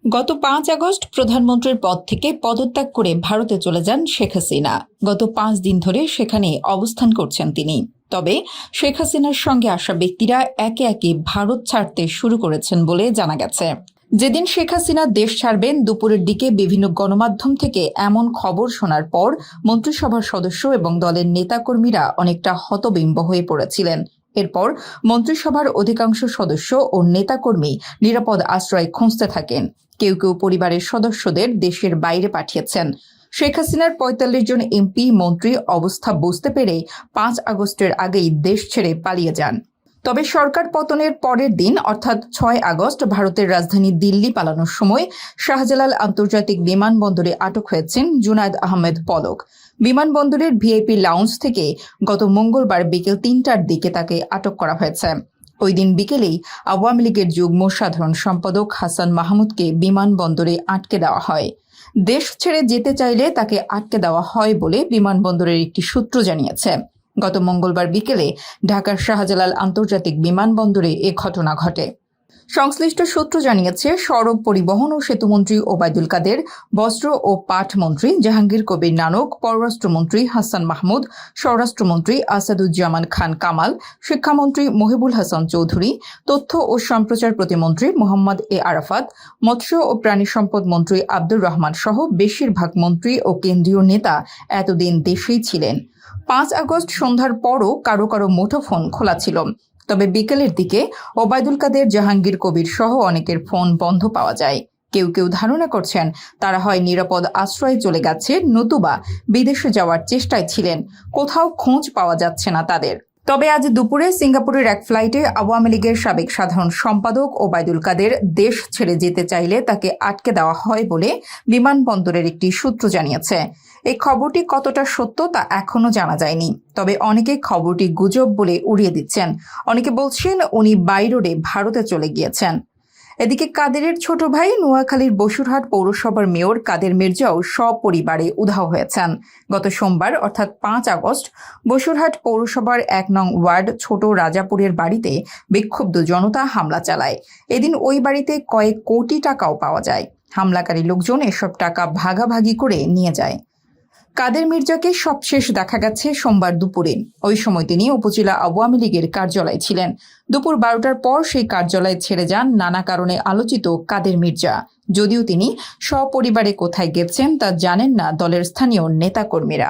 গত ৫ আগস্ট প্রধানমন্ত্রীর পদ থেকে পদত্যাগ করে ভারতে চলে যান শেখ হাসিনা। গত ৫ দিন ধরে সেখানে অবস্থান করছেন তিনি। তবে শেখ হাসিনার সঙ্গে আসা ব্যক্তিরা একে একে ভারত ছাড়তে শুরু করেছেন বলে জানা গেছে। যেদিন শেখ হাসিনা দেশ ছাড়বেন দুপুরের দিকে বিভিন্ন গণমাধ্যম থেকে এমন খবর শোনার পর মন্ত্রিসভার সদস্য এবং দলের নেতাকর্মীরা অনেকটা হতবিম্ব হয়ে পড়েছিলেন। এরপর মন্ত্রিসভার অধিকাংশ সদস্য ও নেতাকর্মী নিরাপদ আশ্রয় খুঁজতে থাকেন। কেউ কেউ পরিবারের সদস্যদের দেশের বাইরে পাঠিয়েছেন। শেখ হাসিনার ৪৫ জন এমপি মন্ত্রী অবস্থা বুঝতে পেরে ৫ আগস্টের আগেই দেশ ছেড়ে পালিয়ে যান। তবে সরকার পতনের পরের দিন অর্থাৎ ৬ আগস্ট ভারতের রাজধানী দিল্লি পালানোর সময় শাহজালাল আন্তর্জাতিক বিমানবন্দরে আটক হয়েছেন জুনায়েদ আহমেদ পলক। বিমানবন্দরের ভিআইপি লাউঞ্জ থেকে গত মঙ্গলবার বিকেল ৩টার দিকে তাকে আটক করা হয়েছে। ওই দিন বিকেলেই আওয়ামী লীগের যুগ্ম সাধারণ সম্পাদক হাসান মাহমুদকে বিমানবন্দরে আটকে দেওয়া হয়। দেশ ছেড়ে যেতে চাইলে তাকে আটকে দেওয়া হয় বলে বিমানবন্দরের একটি সূত্র জানিয়েছে। গত মঙ্গলবার বিকেলে ঢাকার শাহজালাল আন্তর্জাতিক বিমানবন্দরে এ ঘটনা ঘটে। সংশ্লিষ্ট সূত্র জানিয়েছে, সড়ক পরিবহন ও সেতুমন্ত্রী ওবায়দুল কাদের, বস্ত্র ও পাট মন্ত্রী জাহাঙ্গীর কবির নানক, পররাষ্ট্রমন্ত্রী হাসান মাহমুদ, স্বরাষ্ট্রমন্ত্রী আসাদুজ্জামান খান কামাল, শিক্ষামন্ত্রী মহিবুল হাসান চৌধুরী, তথ্য ও সম্প্রচার প্রতিমন্ত্রী মোহাম্মদ এ আরাফাত, মৎস্য ও প্রাণী সম্পদ মন্ত্রী আব্দুর রহমান সহ বেশিরভাগ মন্ত্রী ও কেন্দ্রীয় নেতা এতদিন দেশেই ছিলেন। ৫ আগস্ট সন্ধ্যার পরও কারো কারো মুঠোফোন খোলা ছিল। তবে বিকেলের দিকে ওবায়দুল কাদের, জাহাঙ্গীর কবির সহ অনেকের ফোন বন্ধ পাওয়া যায়। কেউ কেউ ধারণা করছেন তারা হয় নিরাপদ আশ্রয়ে চলে গেছে, নতুবা বিদেশে যাওয়ার চেষ্টায় ছিলেন। কোথাও খোঁজ পাওয়া যাচ্ছে না তাদের। তবে আজ দুপুরে সিঙ্গাপুরের এক ফ্লাইটে আওয়ামী লীগের সাবেক সাধারণ সম্পাদক ওবায়দুল কাদের দেশ ছেড়ে যেতে চাইলে তাকে আটকে দেওয়া হয় বলে বিমানবন্দরের একটি সূত্র জানিয়েছে। এই খবরটি কতটা সত্য তা এখনো জানা যায়নি। তবে অনেকে খবরটি গুজব বলে উড়িয়ে দিচ্ছেন। অনেকে বলছেন উনি বাই রোডে ভারতে চলে গিয়েছেন। এদিকে কাদেরের ছোট ভাই নোয়াখালীর বসুরহাট পৌরসভার মেয়র কাদের মির্জাও সপরিবারে উধাও হয়েছেন। গত সোমবার অর্থাৎ ৫ আগস্ট বসুরহাট পৌরসভার ১ নং ওয়ার্ড ছোট রাজাপুরের বাড়িতে বিক্ষুব্ধ জনতা হামলা চালায়। এদিন ওই বাড়িতে কয়েক কোটি টাকাও পাওয়া যায়। হামলাকারী লোকজন এসব টাকা ভাগাভাগি করে নিয়ে যায়। কাদের মির্জাকে সবশেষ দেখা গেছে সোমবার দুপুরে। ওই সময় তিনি উপজেলা আওয়ামী লীগের কার্যালয়ে ছিলেন। দুপুর ১২টার পর সেই কার্যালয় ছেড়ে যান নানা কারণে আলোচিত কাদের মির্জা। যদিও তিনি সপরিবারে কোথায় গেছেন তা জানেন না দলের স্থানীয় নেতাকর্মীরা।